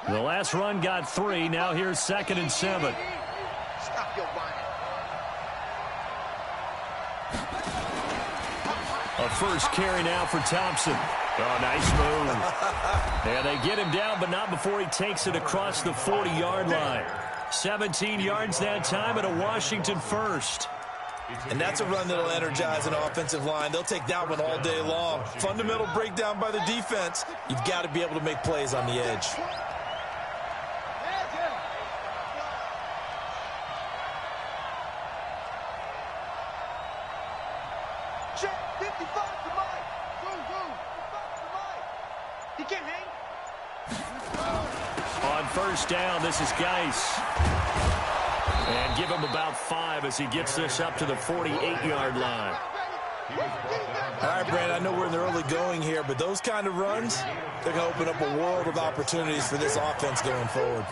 The last run got 3. Now here's 2nd and 7. Stop your whining. A first carry now for Thompson. Oh, nice move. And they get him down, but not before he takes it across the 40-yard line. 17 yards that time and a Washington first. And that's a run that'll energize an offensive line. They'll take that one all day long. Fundamental breakdown by the defense. You've got to be able to make plays on the edge. Check 55 to Mike. Go. He can't hang. On first down, this is Geis. And give him about 5 as he gets this up to the 48-yard line. All right, Brand, I know we're in the early going here, but those kind of runs, they're going to open up a world of opportunities for this offense going forward.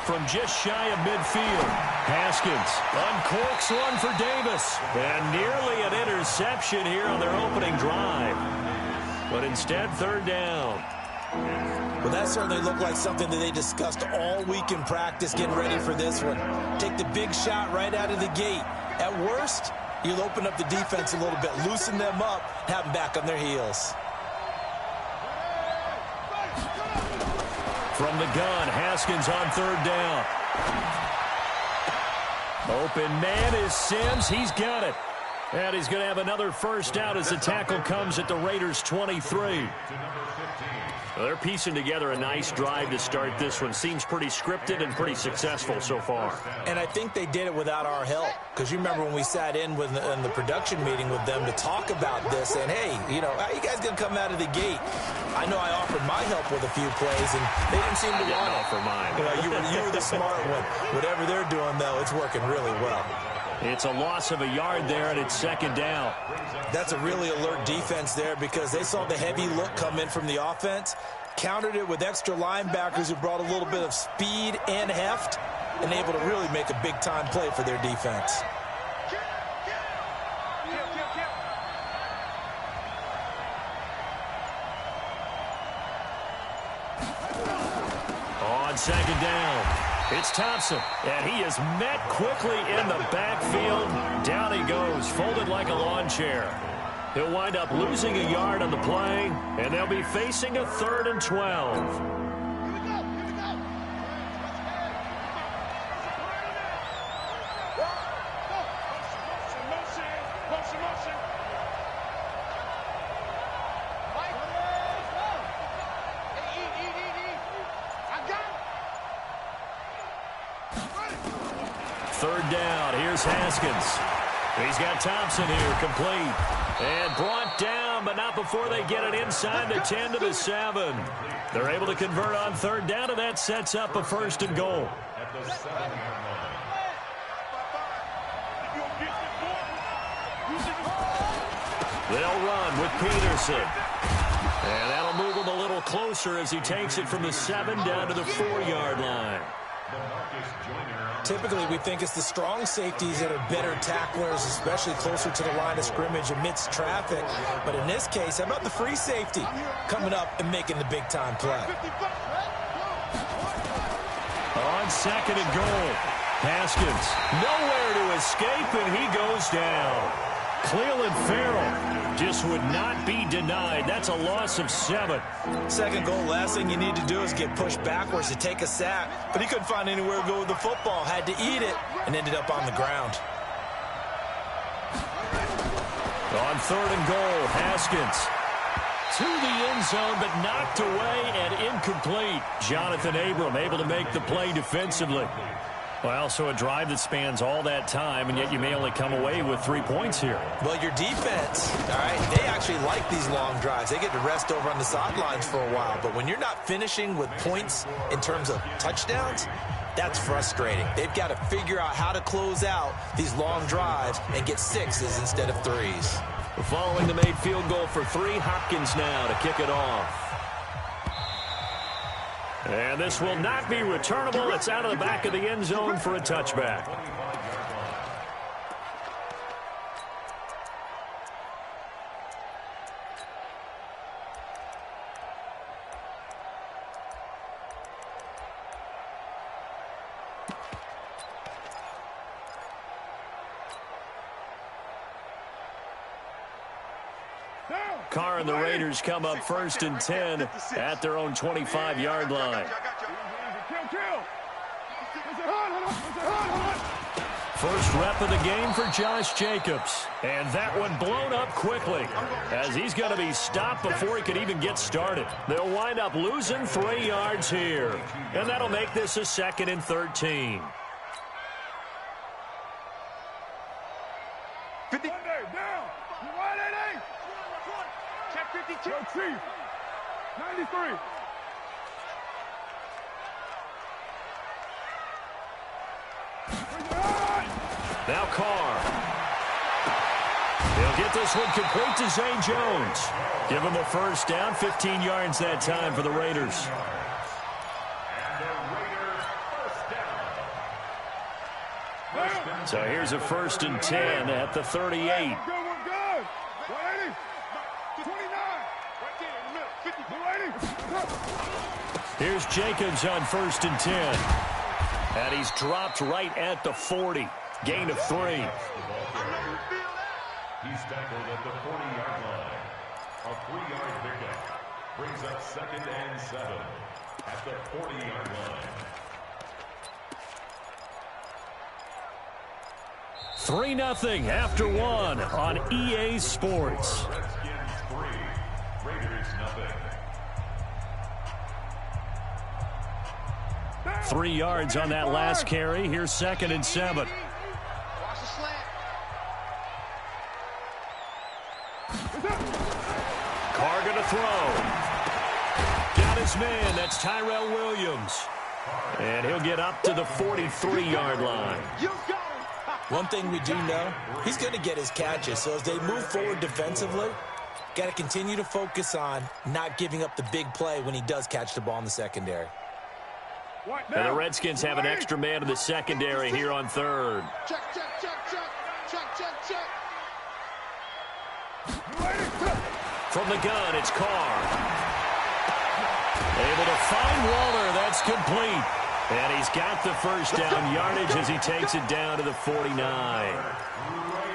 From just shy of midfield, Haskins uncorks one for Davis. And nearly an interception here on their opening drive. But instead, 3rd down. Well, that certainly looked like something that they discussed all week in practice getting ready for this one. Take the big shot right out of the gate. At worst, you'll open up the defense a little bit, loosen them up, have them back on their heels. From the gun, Haskins on 3rd down. Open man is Sims. He's got it. And he's going to have another first out as the tackle comes at the Raiders' 23. Well, they're piecing together a nice drive to start this one. Seems pretty scripted and pretty successful so far. And I think they did it without our help. Because you remember when we sat in the production meeting with them to talk about this. And, hey, you know, how you guys going to come out of the gate? I know I offered my help with a few plays, and they didn't seem to want it. Offer mine. You know, you were the smart one. Whatever they're doing, though, it's working really well. It's a loss of a yard there, and it's 2nd down. That's a really alert defense there because they saw the heavy look come in from the offense, countered it with extra linebackers who brought a little bit of speed and heft, and able to really make a big-time play for their defense. On 2nd down, it's Thompson, and he is met quickly in the backfield. Down he goes, folded like a lawn chair. He'll wind up losing a yard on the play, and they'll be facing a 3rd and 12. Third down, here's Haskins. He's got Thompson here, complete. And brought down, but not before they get it inside the 10 to the 7. They're able to convert on 3rd down, and that sets up a 1st and goal. They'll run with Peterson. And that'll move him a little closer as he takes it from the 7 down to the 4-yard line. Typically, we think it's the strong safeties that are better tacklers, especially closer to the line of scrimmage amidst traffic. But in this case, how about the free safety coming up and making the big-time play? On 2nd and goal, Haskins nowhere to escape, and he goes down. Cleveland Farrell just would not be denied. That's a loss of 7. 2nd goal, last thing you need to do is get pushed backwards to take a sack. But he couldn't find anywhere to go with the football. Had to eat it and ended up on the ground. On 3rd and goal, Haskins to the end zone, but knocked away and incomplete. Jonathan Abram able to make the play defensively. Well, so a drive that spans all that time, and yet you may only come away with 3 points here. Well, your defense, all right, they actually like these long drives. They get to rest over on the sidelines for a while. But when you're not finishing with points in terms of touchdowns, that's frustrating. They've got to figure out how to close out these long drives and get 6s instead of 3s. Following the made field goal for 3, Hopkins now to kick it off. And this will not be returnable. It's out of the back of the end zone for a touchback. Carr and the Raiders come up 1st and 10 at their own 25-yard line. First rep of the game for Josh Jacobs. And that one blown up quickly as he's going to be stopped before he could even get started. They'll wind up losing 3 yards here. And that'll make this a 2nd and 13. 50. Down. 188. Check 52. Chief. 93. Now Carr. He'll get this one complete to Zay Jones. Give him a first down, 15 yards that time for the Raiders. So here's a 1st and 10 at the 38. Here's Jacobs on 1st and 10. And he's dropped right at the 40. Gain of 3. He's tackled at the 40-yard line. A 3-yard pickup brings up 2nd and 7 at the 40-yard line. 3-0 after 1 on EA Sports. Redskins 3, Raiders 0. 3 yards on that last carry. Here's 2nd and 7. Watch the slant. Carr going to throw. Got his man. That's Tyrell Williams. And he'll get up to the 43-yard line. You got him. One thing we do know, he's going to get his catches. So as they move forward defensively, got to continue to focus on not giving up the big play when he does catch the ball in the secondary. And the Redskins have an extra man in the secondary here on 3rd. Check, check, check, check. Check, check, check. From the gun, it's Carr. Able to find Waller. That's complete. And he's got the first down yardage as he takes it down to the 49.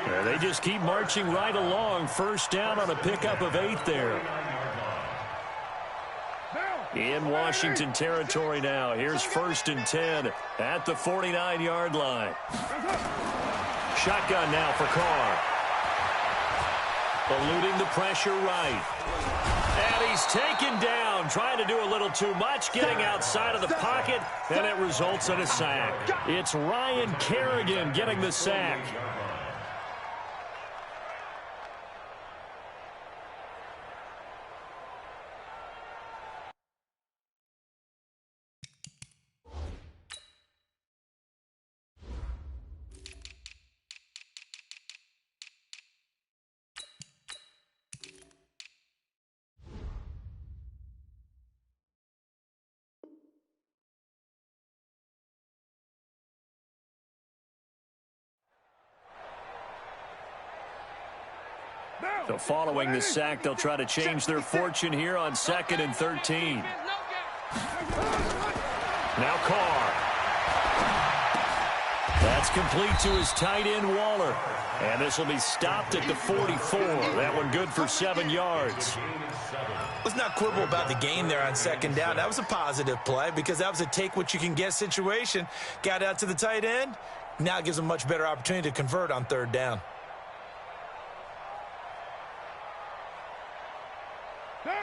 And they just keep marching right along. First down on a pickup of 8 there. In Washington territory now. Here's 1st and 10 at the 49-yard line. Shotgun now for Carr. Eluding the pressure right. And he's taken down, trying to do a little too much, getting outside of the pocket, and it results in a sack. It's Ryan Kerrigan getting the sack. So following the sack, they'll try to change their fortune here on 2nd and 13. Now Carr. That's complete to his tight end, Waller. And this will be stopped at the 44. That one good for 7 yards. Let's not quibble about the gain there on 2nd down. That was a positive play because that was a take-what-you-can-get situation. Got out to the tight end. Now gives him a much better opportunity to convert on 3rd down.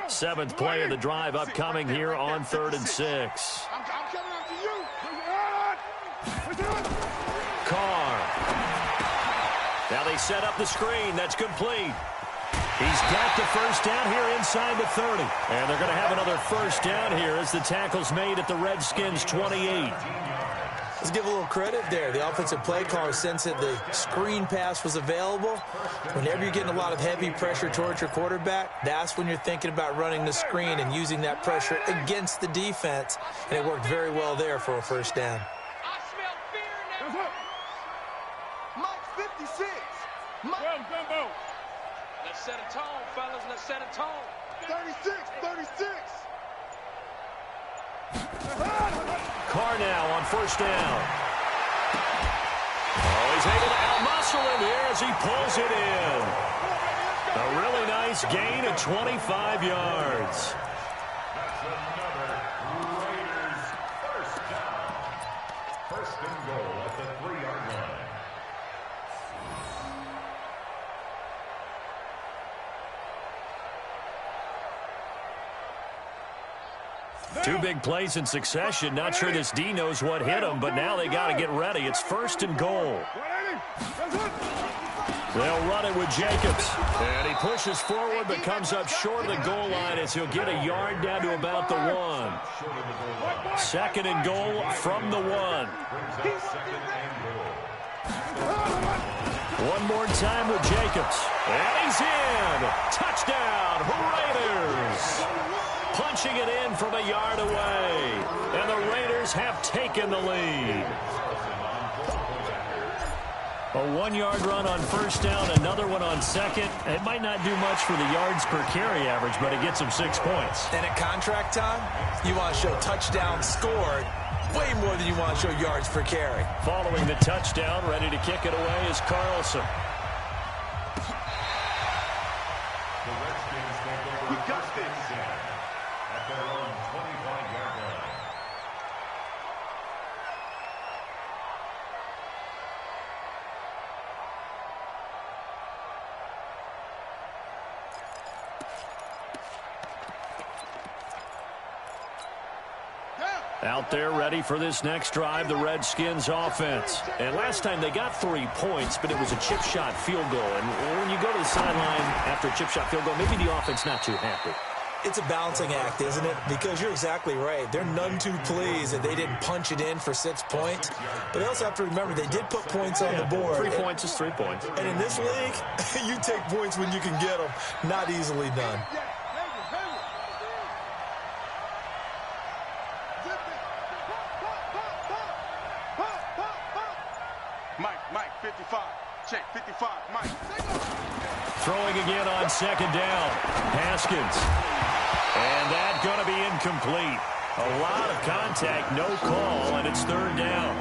Seventh play of the drive upcoming here on 3rd and 6. I'm coming up to you. Carr. Now they set up the screen. That's complete. He's got the first down here inside the 30. And they're going to have another first down here as the tackle's made at the Redskins' 28. Let's give a little credit there. The offensive play caller sensed that the screen pass was available. Whenever you're getting a lot of heavy pressure towards your quarterback, that's when you're thinking about running the screen and using that pressure against the defense. And it worked very well there for a first down. I smell fear now. Mike 56. Mike. Well, Gumbo. Let's set a tone, fellas. Let's set a tone. 36, 36. Carr now on first down. Oh, he's able to out-muscle him here as he pulls it in. A really nice gain of 25 yards. That's another Raiders first down. First and goal at the 3-yard line. Two big plays in succession. Not sure this D knows what hit him, but now they got to get ready. It's first and goal. They'll run it with Jacobs. And he pushes forward but comes up short of the goal line as he'll get a yard down to about the 1. Second and goal from the 1. One more time with Jacobs. And he's in. Touchdown, Raiders. Punching it in from a yard away. And the Raiders have taken the lead. A 1-yard run on first down, another one on second. It might not do much for the yards per carry average, but it gets them 6 points. And at contract time, you want to show touchdowns scored way more than you want to show yards per carry. Following the touchdown, ready to kick it away is Carlson. The Redskins take over first and 10 at their own 25-yard line. Out there ready for this next drive, the Redskins offense. And last time they got 3 points, but it was a chip shot field goal. And when you go to the sideline after a chip shot field goal, maybe the offense not too happy. It's a balancing act, isn't it? Because you're exactly right. They're none too pleased that they didn't punch it in for 6 points. But they also have to remember they did put points on the board. 3 points is 3 points. And in this league, you take points when you can get them. Not easily done. Mike 55. Check 55. Mike. Throwing again on second down. Haskins. And that going to be incomplete. A lot of contact, no call, and it's third down.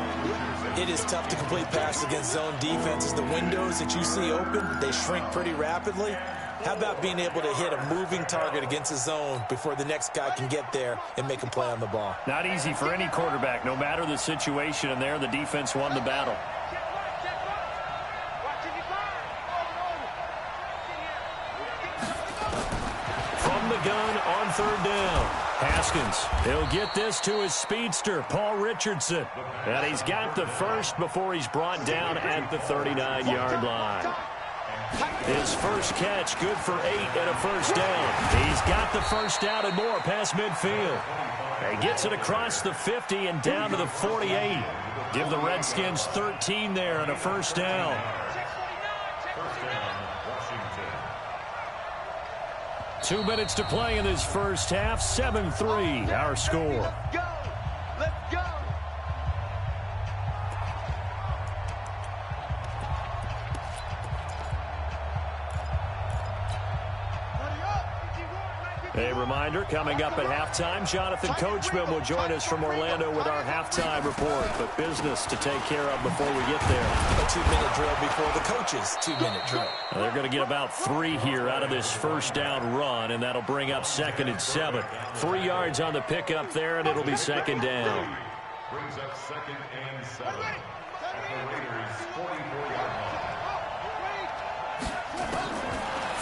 It is tough to complete passes against zone defenses. The windows that you see open, they shrink pretty rapidly. How about being able to hit a moving target against a zone before the next guy can get there and make a play on the ball? Not easy for any quarterback, no matter the situation, and there the defense won the battle. From the gun on third down. Haskins, he'll get this to his speedster, Paul Richardson. And he's got the first before he's brought down at the 39-yard line. His first catch, good for 8 and a first down. He's got the first down and more past midfield. He gets it across the 50 and down to the 48. Give the Redskins 13 there and a first down. 2 minutes to play in this first half. 7-3, our score. Let's go. Let's go. A reminder, coming up at halftime, Jonathan Coachman will join us from Orlando with our halftime report. But business to take care of before we get there. A 2-minute drill before the coach's 2-minute drill. Well, they're going to get about 3 here out of this first down run, and that'll bring up 2nd and 7. 3 yards on the pickup there, and it'll be 2nd down. Brings up 2nd and 7 at the Raiders' 44-yard line.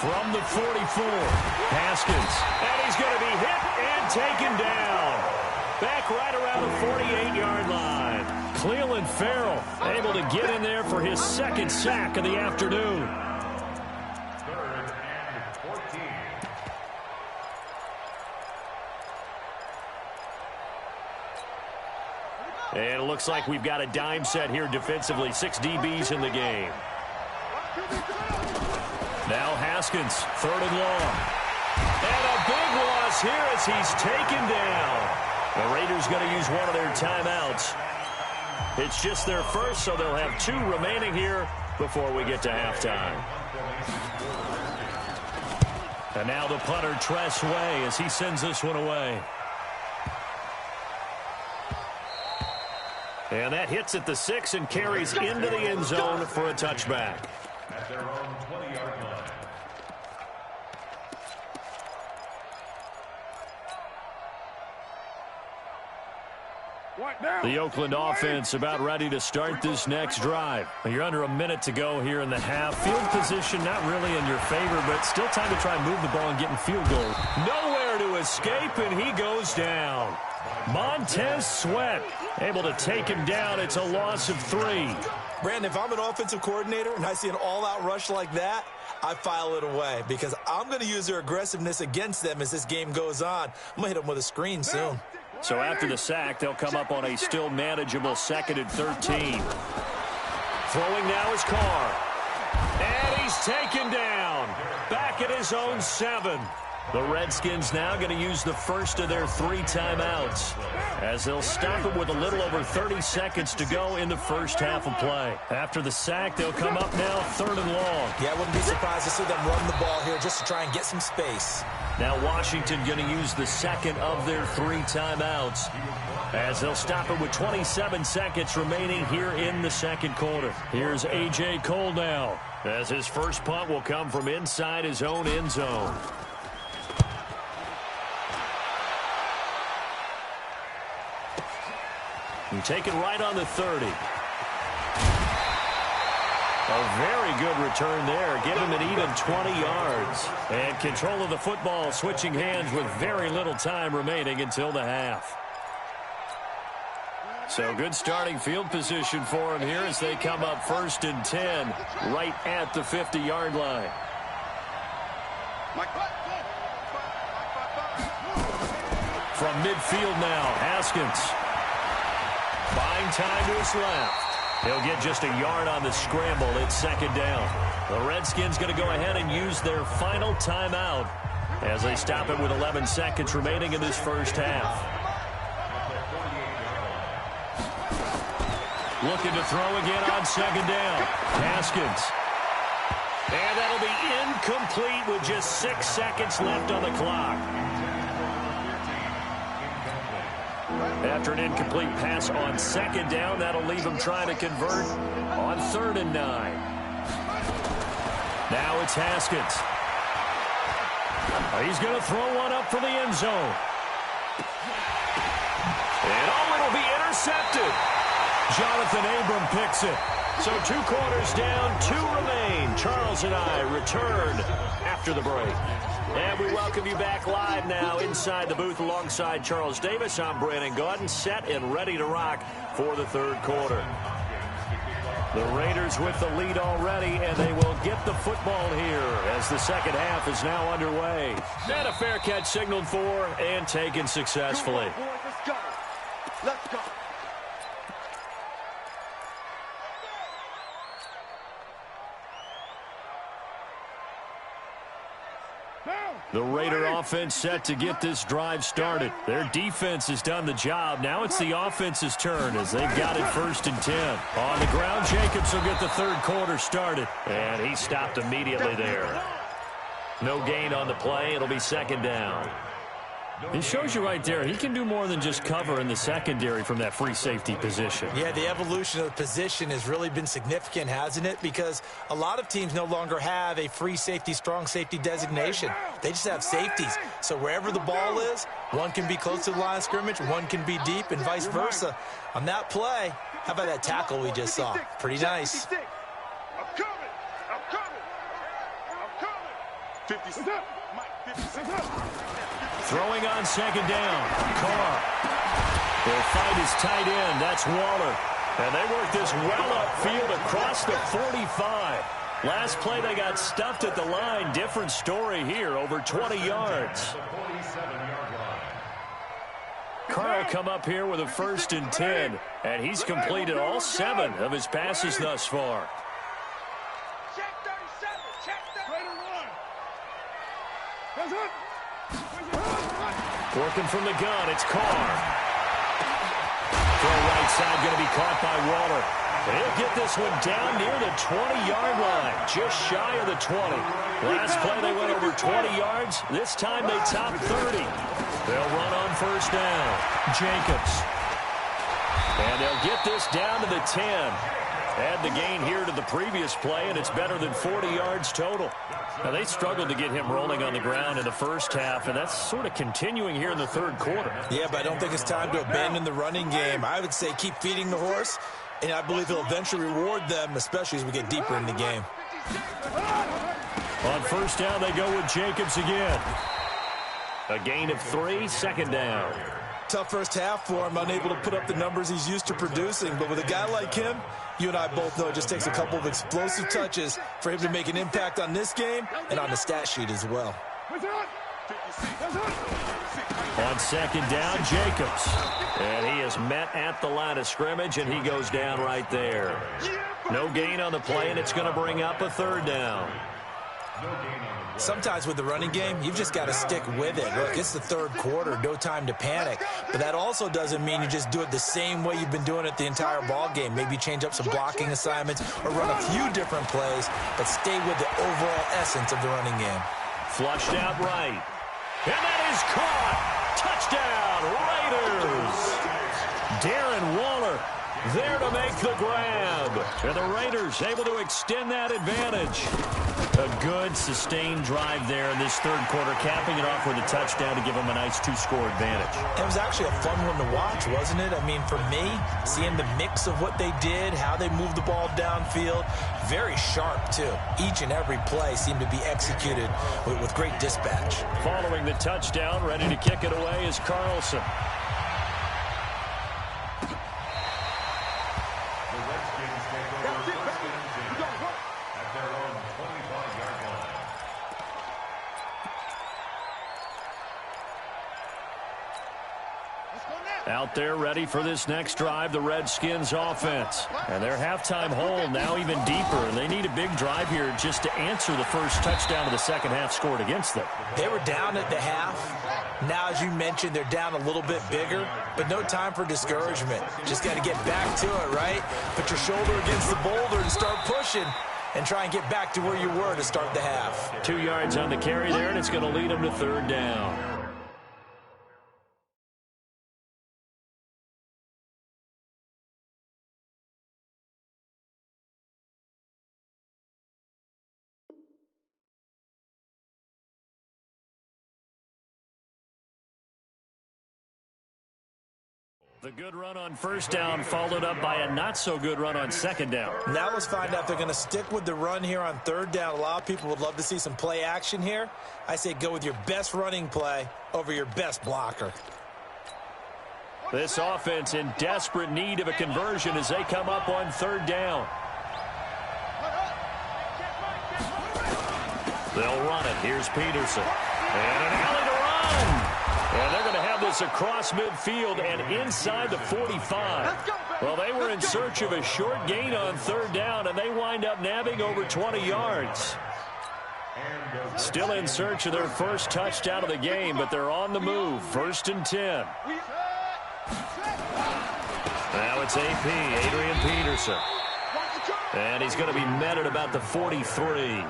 From the 44, Haskins, and he's going to be hit and taken down. Back right around the 48-yard line. Cleveland Farrell able to get in there for his 2nd sack of the afternoon. 3rd and 14. And it looks like we've got a dime set here defensively. 6 DBs in the game. Now Haskins, 3rd and long. And a big loss here as he's taken down. The Raiders going to use one of their timeouts. It's just their first, so they'll have 2 remaining here before we get to halftime. And now the punter, Tress Way, as he sends this one away. And that hits at the 6 and carries into the end zone for a touchback. At their own 20-yard line. The Oakland offense about ready to start this next drive. You're under a minute to go here in the half. Field position not really in your favor, but still time to try and move the ball and get in field goal. Nowhere to escape, and he goes down. Montez Sweat able to take him down. It's a loss of 3. Brandon, if I'm an offensive coordinator and I see an all-out rush like that, I file it away because I'm going to use their aggressiveness against them as this game goes on. I'm going to hit them with a screen soon. So after the sack, they'll come up on a still manageable 2nd and 13. Throwing now is Carr. And he's taken down. Back at his own 7. The Redskins now going to use the first of their 3 timeouts as they'll stop it with a little over 30 seconds to go in the first half of play. After the sack, they'll come up now 3rd and long. Yeah, I wouldn't be surprised to see them run the ball here just to try and get some space. Now Washington going to use the 2nd of their 3 timeouts as they'll stop it with 27 seconds remaining here in the 2nd quarter. Here's A.J. Cole now as his first punt will come from inside his own end zone. And taken right on the 30. A very good return there. Give him an even 20 yards. And control of the football, switching hands with very little time remaining until the half. So good starting field position for him here as they come up 1st and 10 right at the 50-yard line. From midfield now, Haskins. Buying time to his left. He'll get just a yard on the scramble. It's 2nd down. The Redskins going to go ahead and use their final timeout as they stop it with 11 seconds remaining in this first half. Looking to throw again on 2nd down. Haskins. And that'll be incomplete with just 6 seconds left on the clock. After an incomplete pass on 2nd down, that'll leave him trying to convert on 3rd and 9. Now it's Haskins. He's going to throw one up for the end zone. And it'll be intercepted. Jonathan Abram picks it. So 2 quarters down, 2 remain. Charles and I return after the break. And we welcome you back live now inside the booth alongside Charles Davis. I'm Brandon Gaudin, set and ready to rock for the 3rd quarter. The Raiders with the lead already, and they will get the football here as the 2nd half is now underway. And a fair catch signaled for and taken successfully. Let's go. Let's go. The Raider offense set to get this drive started. Their defense has done the job. Now it's the offense's turn as they've got it 1st and 10. On the ground, Jacobs will get the 3rd quarter started. And he stopped immediately there. No gain on the play. It'll be 2nd down. It shows you right there, he can do more than just cover in the secondary from that free safety position. Yeah, the evolution of the position has really been significant, hasn't it? Because a lot of teams no longer have a free safety, strong safety designation. They just have safeties. So wherever the ball is, one can be close to the line of scrimmage, one can be deep, and vice versa. On that play, how about that tackle we just saw? Pretty nice. I'm coming. I'm coming. I'm coming. 56. Mike, 56. Throwing on 2nd down. Carr. He'll fight his tight end. That's Waller. And they work this well upfield across the 45. Last play they got stuffed at the line. Different story here. Over 20 yards. Carl come up here with a 1st and 10, and he's completed all 7 of his passes thus far. Check 37. Check 31. Working from the gun, it's Carr. Throw right side going to be caught by Waller. And he'll get this one down near the 20-yard line, just shy of the 20. Last play they went over 20 yards. This time they top 30. They'll run on 1st down. Jacobs. And they'll get this down to the 10. Add the gain here to the previous play, and it's better than 40 yards total. Now, they struggled to get him rolling on the ground in the first half, and that's sort of continuing here in the 3rd quarter. Yeah, but I don't think it's time to abandon the running game. I would say keep feeding the horse, and I believe he'll eventually reward them, especially as we get deeper in the game. On 1st down, they go with Jacobs again. A gain of 3, 2nd down. Tough first half for him, unable to put up the numbers he's used to producing. But with a guy like him, you and I both know it just takes a couple of explosive touches for him to make an impact on this game and on the stat sheet as well. On 2nd down, Jacobs. And he is met at the line of scrimmage, and he goes down right there. No gain on the play, and it's going to bring up a 3rd down. Sometimes with the running game, you've just got to stick with it. Look, it's the 3rd quarter, no time to panic. But that also doesn't mean you just do it the same way you've been doing it the entire ball game. Maybe change up some blocking assignments or run a few different plays, but stay with the overall essence of the running game. Flushed out right. And that is caught. Touchdown, Raiders. Darren Waller there to make the grab. And the Raiders able to extend that advantage. A good, sustained drive there in this 3rd quarter, capping it off with a touchdown to give them a nice 2-score advantage. It was actually a fun one to watch, wasn't it? I mean, for me, seeing the mix of what they did, how they moved the ball downfield, very sharp, too. Each and every play seemed to be executed with great dispatch. Following the touchdown, ready to kick it away is Carlson. Out there ready for this next drive, the Redskins offense. And their halftime hole now even deeper, and they need a big drive here just to answer the first touchdown of the 2nd half scored against them. They were down at the half. Now, as you mentioned, they're down a little bit bigger, but no time for discouragement. Just got to get back to it, right? Put your shoulder against the boulder and start pushing and try and get back to where you were to start the half. 2 yards on the carry there, and it's going to lead them to 3rd down. The good run on 1st down followed up by a not-so-good run on 2nd down. Now let's find out if they're going to stick with the run here on 3rd down. A lot of people would love to see some play action here. I say go with your best running play over your best blocker. This offense in desperate need of a conversion as they come up on 3rd down. They'll run it. Here's Peterson. And an alley to run. And they're going to have this across midfield and inside the 45. Well, they were in search of a short gain on 3rd down, and they wind up nabbing over 20 yards. Still in search of their first touchdown of the game, but they're on the move. 1st and 10. Now it's AP, Adrian Peterson. And he's going to be met at about the 43.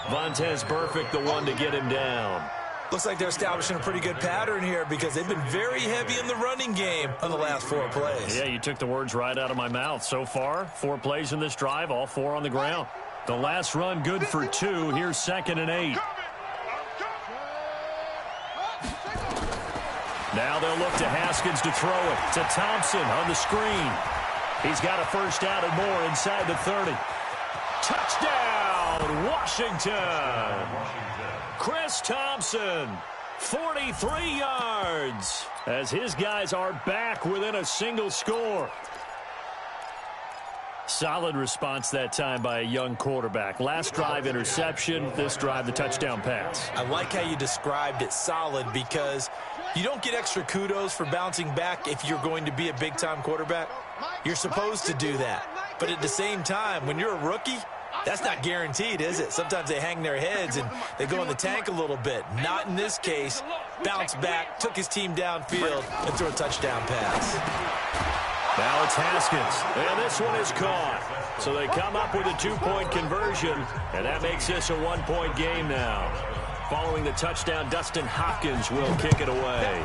Vontez Burfict, the one to get him down. Looks like they're establishing a pretty good pattern here because they've been very heavy in the running game on the last 4 plays. Yeah, you took the words right out of my mouth. So far, 4 plays in this drive, all 4 on the ground. The last run good for 2. Here's 2nd and 8. Now they'll look to Haskins to throw it to Thompson on the screen. He's got a 1st down and more inside the 30. Touchdown, Washington! Chris Thompson, 43 yards, as his guys are back within a single score. Solid response that time by a young quarterback. Last drive, interception. This drive, the touchdown pass. I like how you described it, solid, because you don't get extra kudos for bouncing back if you're going to be a big-time quarterback. You're supposed to do that. But at the same time, when you're a rookie, that's not guaranteed, is it? Sometimes they hang their heads and they go in the tank a little bit. Not in this case. Bounced back, took his team downfield, and threw a touchdown pass. Now it's Haskins, and this one is caught. So they come up with a 2-point conversion, and that makes this a 1-point game now. Following the touchdown, Dustin Hopkins will kick it away.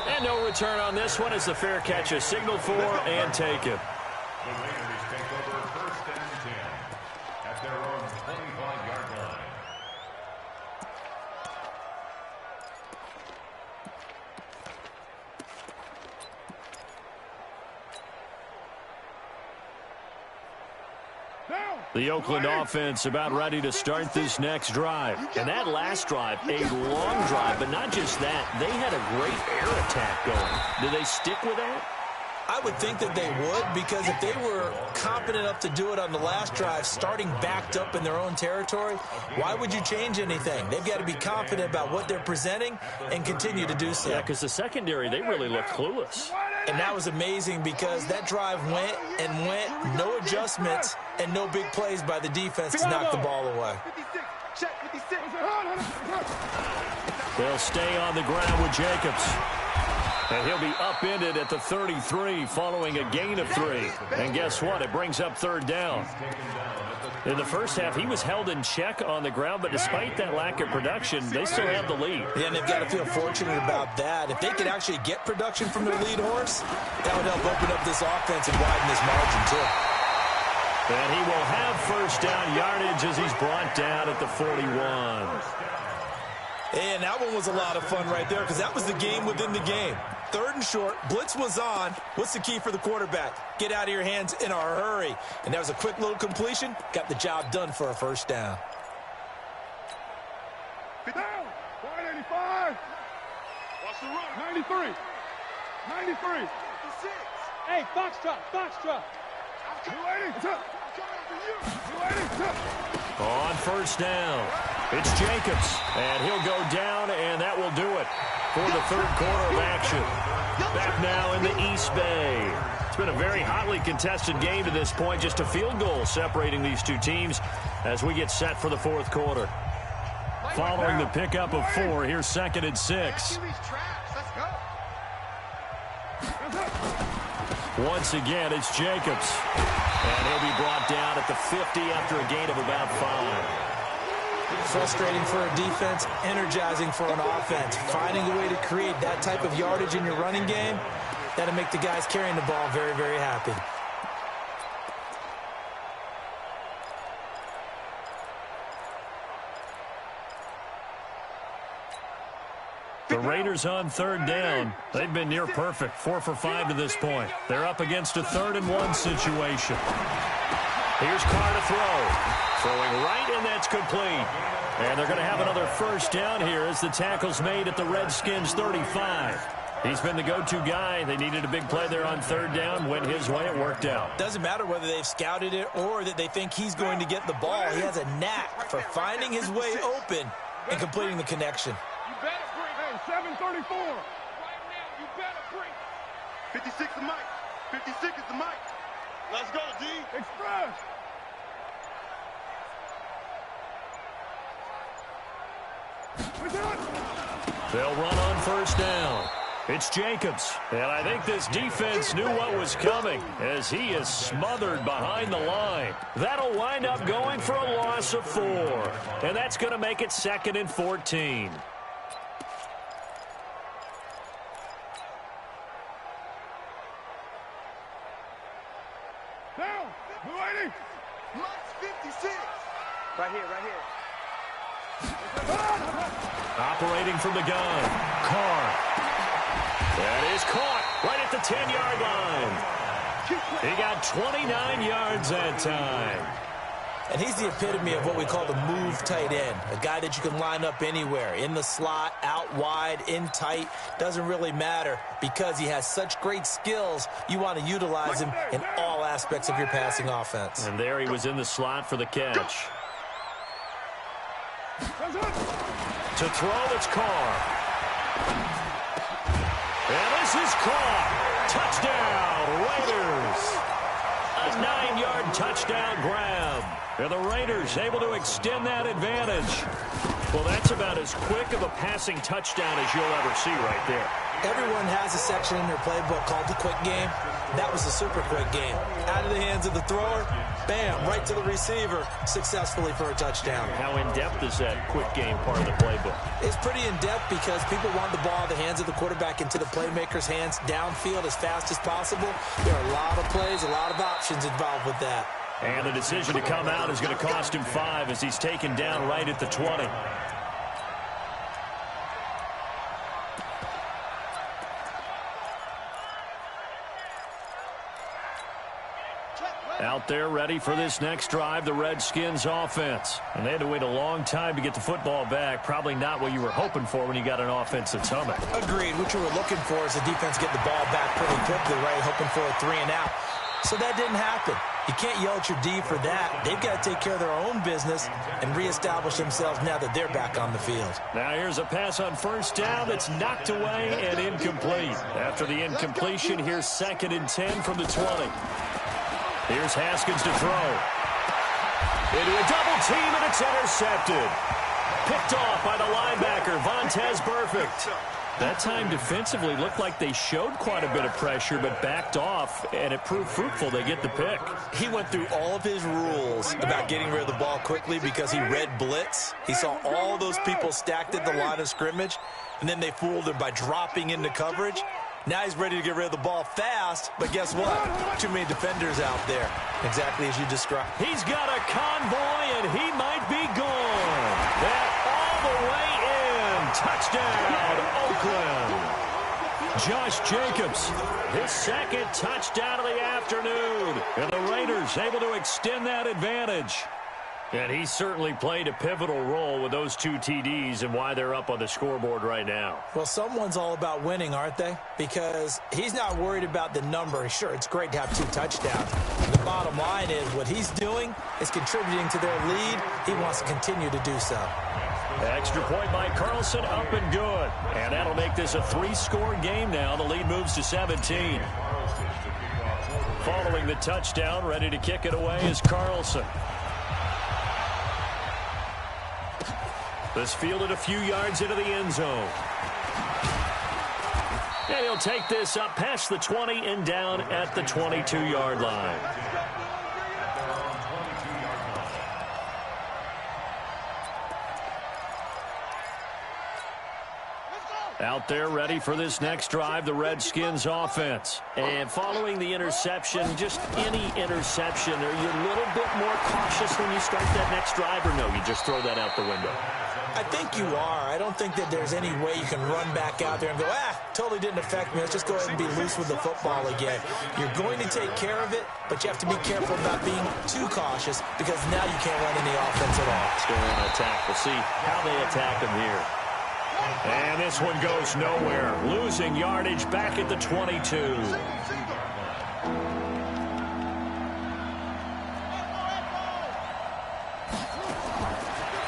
And no return on this one as the fair catch is signaled for and taken. The Raiders take over 1st and 10 at their own 25-yard line. The Oakland offense about ready to start this next drive. And that last drive, a long drive, but not just that. They had a great air attack going. Do they stick with that? I would think that they would, because if they were competent enough to do it on the last drive, starting backed up in their own territory, why would you change anything? They've got to be confident about what they're presenting and continue to do so. Yeah, because the secondary, they really look clueless. And that was amazing because that drive went and went, no adjustments, and no big plays by the defense to knock the ball away. They'll stay on the ground with Jacobs. And he'll be upended at the 33 following a gain of 3. And guess what? It brings up 3rd down. In the first half, he was held in check on the ground, but despite that lack of production, they still have the lead. Yeah, and they've got to feel fortunate about that. If they could actually get production from their lead horse, that would help open up this offense and widen this margin, too. And he will have 1st down yardage as he's brought down at the 41. And that one was a lot of fun right there because that was the game within the game. 3rd and short, blitz was on. What's the key for the quarterback? Get out of your hands in a hurry. And that was a quick little completion. Got the job done for a 1st down. Down. 185. Watch the run. 93. 93. 56. Hey, Foxtrot. 280. 280. On 1st down, it's Jacobs, and he'll go down, and that will do it for the 3rd quarter of action. Back now in the East Bay. It's been a very hotly contested game to this point, just a field goal separating these two teams as we get set for the 4th quarter. Following the pickup of 4, here's 2nd and 6. Once again, it's Jacobs. And he'll be brought down at the 50 after a gain of about 5. Frustrating for a defense, energizing for an offense. Finding a way to create that type of yardage in your running game, that'll make the guys carrying the ball very, very happy. The Raiders on 3rd down. They've been near perfect, 4 for 5 to this point. They're up against a 3rd and 1 situation. Here's Carr to throw. Throwing right, and that's complete. And they're going to have another 1st down here as the tackle's made at the Redskins 35. He's been the go-to guy. They needed a big play there on 3rd down. Went his way. It worked out. Doesn't matter whether they've scouted it or that they think he's going to get the ball. He has a knack for finding his way open and completing the connection. 734. Right now, you better break. 56 is Mike. 56 is the Mike. Let's go, D. Express. They'll run on 1st down. It's Jacobs. And I think this defense knew what was coming as he is smothered behind the line. That'll wind up going for a loss of 4. And that's going to make it 2nd and 14. Down. 280. Mike's 56. Right here. Operating from the gun. Carr. That is caught right at the 10-yard line. He got 29 yards that time. And he's the epitome of what we call the move tight end, a guy that you can line up anywhere, in the slot, out wide, in tight, doesn't really matter because he has such great skills. You want to utilize him in all aspects of your passing offense. And there he was in the slot for the catch. To throw, it's Carr. And this is caught. Touchdown, Raiders. A 9-yard touchdown grab. And the Raiders able to extend that advantage. Well, that's about as quick of a passing touchdown as you'll ever see right there. Everyone has a section in their playbook called the quick game. That was a super quick game. Out of the hands of the thrower, bam, right to the receiver, successfully for a touchdown. How in-depth is that quick game part of the playbook? It's pretty in-depth because people want the ball in the hands of the quarterback into the playmaker's hands downfield as fast as possible. There are a lot of plays, a lot of options involved with that. And the decision to come out is going to cost him 5 as he's taken down right at the 20. Out there ready for this next drive, the Redskins offense. And they had to wait a long time to get the football back. Probably not what you were hoping for when you got an offense that's humming. Agreed. What you were looking for is the defense get the ball back pretty quickly, right? Hoping for a 3 and out. So that didn't happen. You can't yell at your D for that. They've got to take care of their own business and reestablish themselves now that they're back on the field. Now here's a pass on first down that's knocked away and incomplete. After the incompletion, here's 2nd and 10 from the 20. Here's Haskins to throw. Into a double team, and it's intercepted. Picked off by the linebacker, Vontaze Burfict. That time defensively looked like they showed quite a bit of pressure, but backed off, and it proved fruitful. They get the pick. He went through all of his rules about getting rid of the ball quickly because he read blitz. He saw all those people stacked at the line of scrimmage, and then they fooled him by dropping into coverage. Now he's ready to get rid of the ball fast, but guess what? Too many defenders out there, exactly as you described. He's got a convoy, and he might be gone. That all the way in. Touchdown, Oakland. Josh Jacobs, his 2nd touchdown of the afternoon. And the Raiders able to extend that advantage. And he certainly played a pivotal role with those 2 TDs and why they're up on the scoreboard right now. Well, someone's all about winning, aren't they? Because he's not worried about the number. Sure, it's great to have 2 touchdowns. The bottom line is what he's doing is contributing to their lead. He wants to continue to do so. Extra point by Carlson, up and good. And that'll make this a 3-score game now. The lead moves to 17. Following the touchdown, ready to kick it away is Carlson. This fielded a few yards into the end zone. And he'll take this up past the 20 and down at the 22-yard line. Out there ready for this next drive, the Redskins offense. And following the interception, just any interception, are you a little bit more cautious when you start that next drive, or no, you just throw that out the window? I think you are. I don't think that there's any way you can run back out there and go, totally didn't affect me. Let's just go ahead and be loose with the football again. You're going to take care of it, but you have to be careful about being too cautious because now you can't run any offense at all. Still on attack. We'll see how they attack him here. And this one goes nowhere. Losing yardage back at the 22.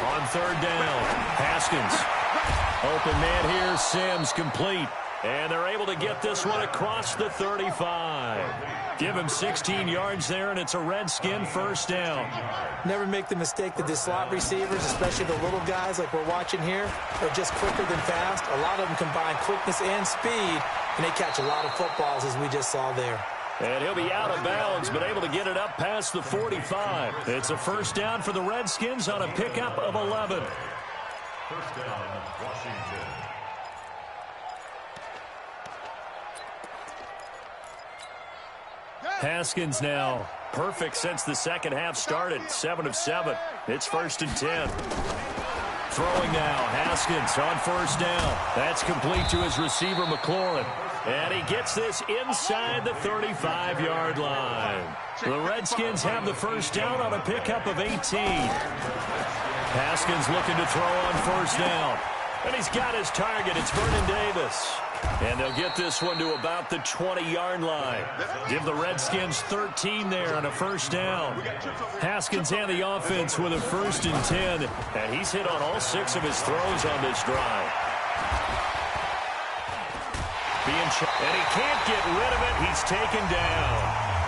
On 3rd down, Haskins. Open man here, Sims complete. And they're able to get this one across the 35. Give him 16 yards there, and it's a Redskin 1st down. Never make the mistake that the slot receivers, especially the little guys like we're watching here, are just quicker than fast. A lot of them combine quickness and speed, and they catch a lot of footballs, as we just saw there. And he'll be out of bounds, but able to get it up past the 45. It's a 1st down for the Redskins on a pickup of 11. 1st down, Washington. Haskins now perfect since the 2nd half started. 7 of 7. It's 1st and 10. Throwing now, Haskins on 1st down. That's complete to his receiver, McLaurin. And he gets this inside the 35-yard line. The Redskins have the first down on a pickup of 18. Haskins looking to throw on first down. And he's got his target. It's Vernon Davis. And they'll get this one to about the 20-yard line. Give the Redskins 13 there on a first down. Haskins and the offense with a 1st and 10. And he's hit on all 6 of his throws on this drive. And he can't get rid of it. He's taken down.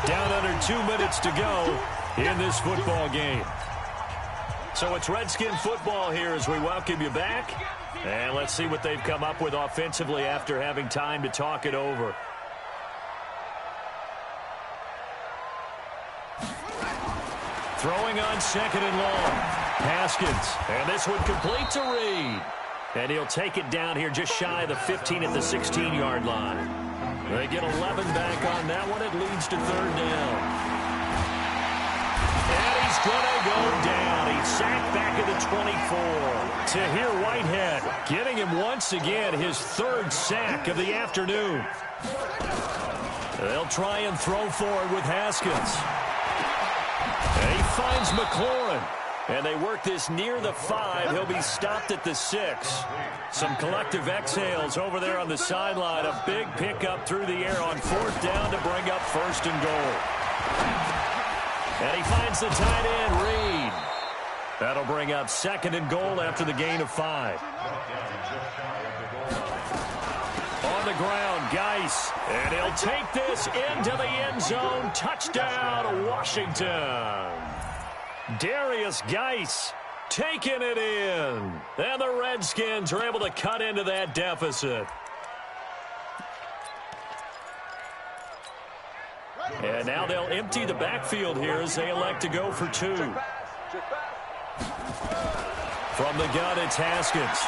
Down under 2 minutes to go in this football game. So it's Redskin football here as we welcome you back. And let's see what they've come up with offensively after having time to talk it over. Throwing on 2nd and long. Haskins. And this one complete to Reed. And he'll take it down here just shy of the 15 at the 16-yard line. They get 11 back on that one. It leads to 3rd down. And he's going to go down. He's sacked back at the 24. Tahir Whitehead getting him once again his 3rd sack of the afternoon. They'll try and throw forward with Haskins. And he finds McLaurin. And they work this near the 5. He'll be stopped at the 6. Some collective exhales over there on the sideline. A big pickup through the air on 4th down to bring up 1st and goal. And he finds the tight end, Reed. That'll bring up 2nd and goal after the gain of 5. On the ground, Geis. And he'll take this into the end zone. Touchdown, Washington. Darius Geis taking it in. And the Redskins are able to cut into that deficit. And now they'll empty the backfield here as they elect to go for 2. From the gun, it's Haskins.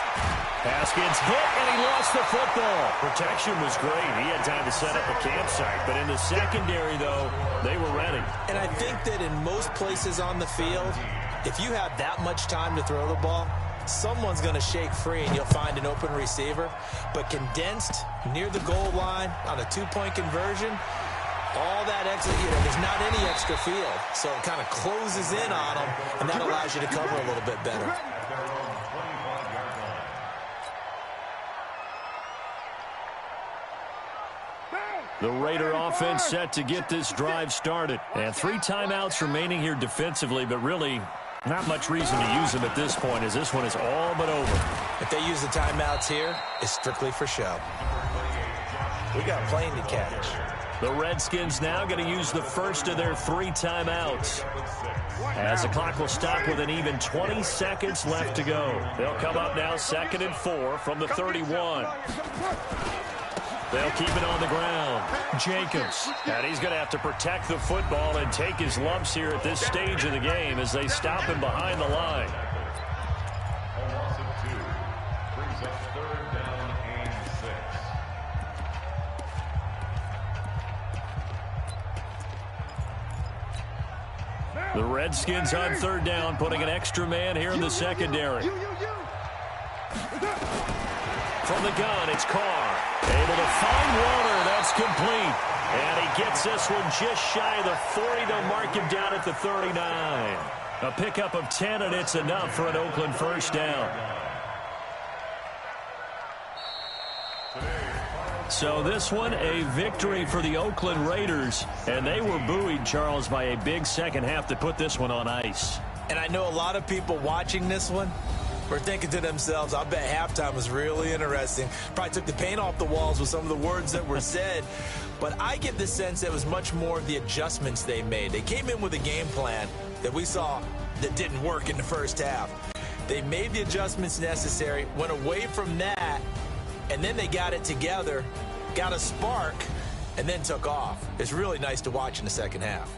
Haskins hit, and he lost the football. Protection was great. He had time to set up a campsite. But in the secondary, though, they were ready. And I think that in most places on the field, if you have that much time to throw the ball, someone's going to shake free and you'll find an open receiver. But condensed near the goal line on a 2-point conversion, all that extra, there's not any extra field. So it kind of closes in on them, and that allows you to cover a little bit better. The Raider offense set to get this drive started. And 3 timeouts remaining here defensively, but really not much reason to use them at this point as this one is all but over. If they use the timeouts here, it's strictly for show. We got a plane to catch. The Redskins now going to use the first of their 3 timeouts. As the clock will stop with an even 20 seconds left to go. They'll come up now 2nd and 4 from the 31. They'll keep it on the ground. Jacobs. And he's going to have to protect the football and take his lumps here at this stage of the game as they stop him behind the line. A loss of 2 brings up 3rd down and 6. The Redskins on 3rd down, putting an extra man here in the secondary. From the gun, it's Carr. Able to find Warner. That's complete. And he gets this one just shy of the 40. They'll mark him down at the 39. A pickup of 10, and it's enough for an Oakland first down. So this one, a victory for the Oakland Raiders. And they were buoyed, Charles, by a big second half to put this one on ice. And I know a lot of people watching this one were thinking to themselves, I bet halftime was really interesting. Probably took the paint off the walls with some of the words that were said. But I get the sense it was much more of the adjustments they made. They came in with a game plan that we saw that didn't work in the first half. They made the adjustments necessary, went away from that, and then they got it together, got a spark, and then took off. It's really nice to watch in the second half.